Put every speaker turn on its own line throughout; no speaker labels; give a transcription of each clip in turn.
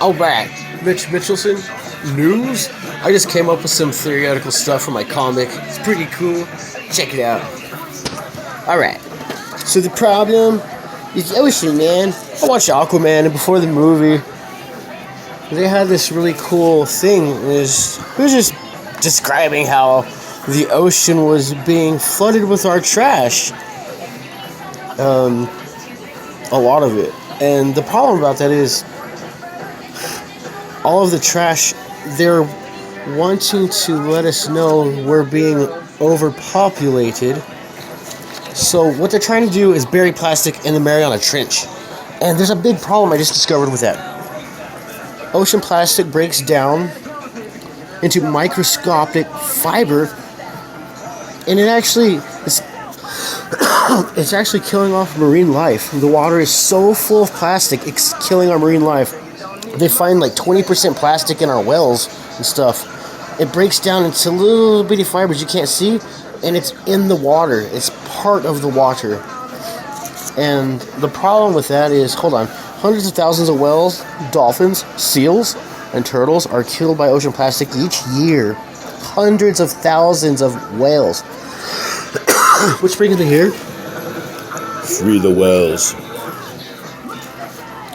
Oh, back. Mitch Mitchelson. News? I just came up with some theoretical stuff from my comic. It's pretty cool. Check it out. Alright. So the problem is the ocean, man. I watched Aquaman, and before the movie, they had this really cool thing. It was just describing how the ocean was being flooded with our trash. A lot of it. And the problem about that is all of the trash, they're wanting to let us know we're being overpopulated. So what they're trying to do is bury plastic in the Mariana Trench. And there's a big problem I just discovered with that. Ocean plastic breaks down into microscopic fiber, and it's actually killing off marine life. The water is so full of plastic, it's killing our marine life. They find like 20% plastic in our wells and stuff. It breaks down into little bitty fibers you can't see, and it's in the water. It's part of the water. And the problem with that is, hundreds of thousands of whales, dolphins, seals, and turtles are killed by ocean plastic each year. Hundreds of thousands of whales. Which brings me here. Free the whales.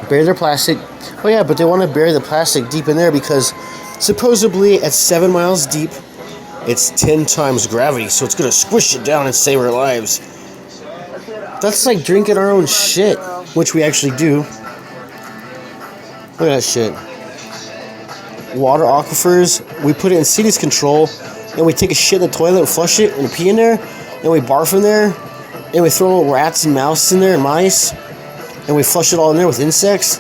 Bury their plastic. Oh yeah, but they want to bury the plastic deep in there because supposedly at 7 miles deep, it's 10 times gravity, so it's going to squish it down and save our lives. That's like drinking our own shit, which we actually do. Look at that shit. Water aquifers, we put it in cities control, and we take a shit in the toilet and flush it and pee in there, and we barf in there, and we throw rats and mouse in there and mice, and we flush it all in there with insects.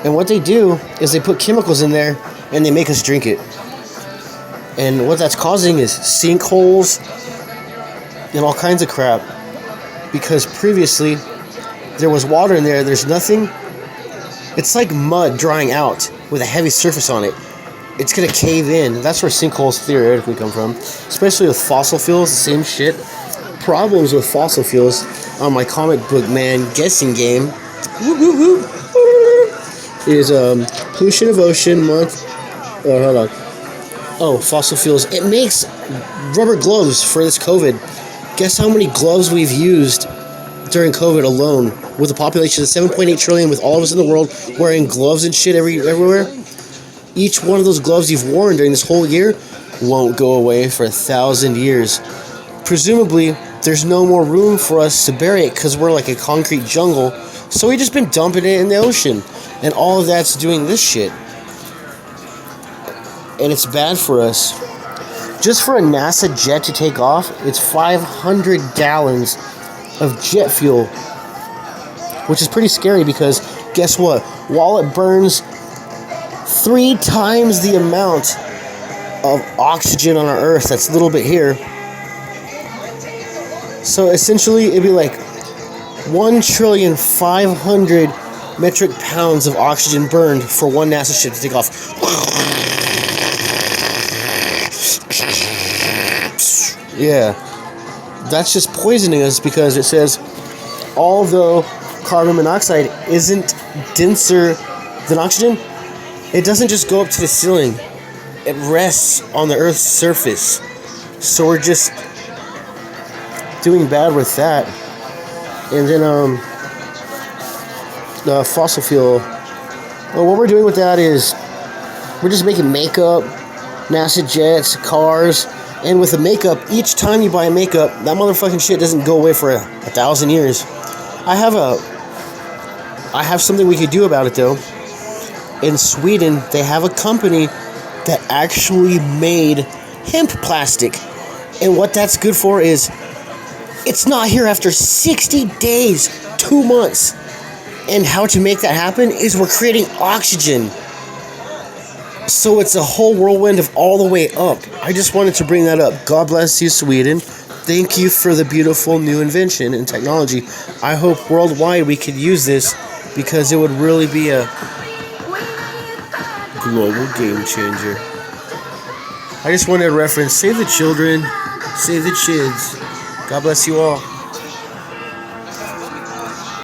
And what they do is they put chemicals in there and they make us drink it. And what that's causing is sinkholes and all kinds of crap. Because previously there was water in there, there's nothing. It's like mud drying out with a heavy surface on it. It's going to cave in. That's where sinkholes theoretically come from. Especially with fossil fuels, the same shit. Problems with fossil fuels on my comic book man guessing game is pollution of ocean month. Oh, hold on. Oh, fossil fuels. It makes rubber gloves for this COVID. Guess how many gloves we've used during COVID alone, with a population of 7.8 trillion, with all of us in the world wearing gloves and shit everywhere. Each one of those gloves you've worn during this whole year won't go away for 1,000 years. Presumably, there's no more room for us to bury it because we're like a concrete jungle. So we just been dumping it in the ocean. And all of that's doing this shit. And it's bad for us. Just for a NASA jet to take off, it's 500 gallons of jet fuel. Which is pretty scary because, guess what? While it burns 3 times the amount of oxygen on our Earth, that's a little bit here. So essentially, it'd be like 1,500,000,000 metric pounds of oxygen burned for one NASA ship to take off. Yeah, that's just poisoning us because it says, although carbon monoxide isn't denser than oxygen, it doesn't just go up to the ceiling. It rests on the Earth's surface. So we're just doing bad with that. And then, the fossil fuel. Well, what we're doing with that is we're just making makeup, NASA jets, cars, and with the makeup, each time you buy a makeup, that motherfucking shit doesn't go away for 1,000 years. I have something we could do about it though. In Sweden, they have a company that actually made hemp plastic. And what that's good for is it's not here after 60 days, 2 months. And how to make that happen is we're creating oxygen. So it's a whole whirlwind of all the way up. I just wanted to bring that up. God bless you, Sweden. Thank you for the beautiful new invention and technology. I hope worldwide we could use this because it would really be a global game changer. I just wanted to reference, save the children, save the chids. God bless you all.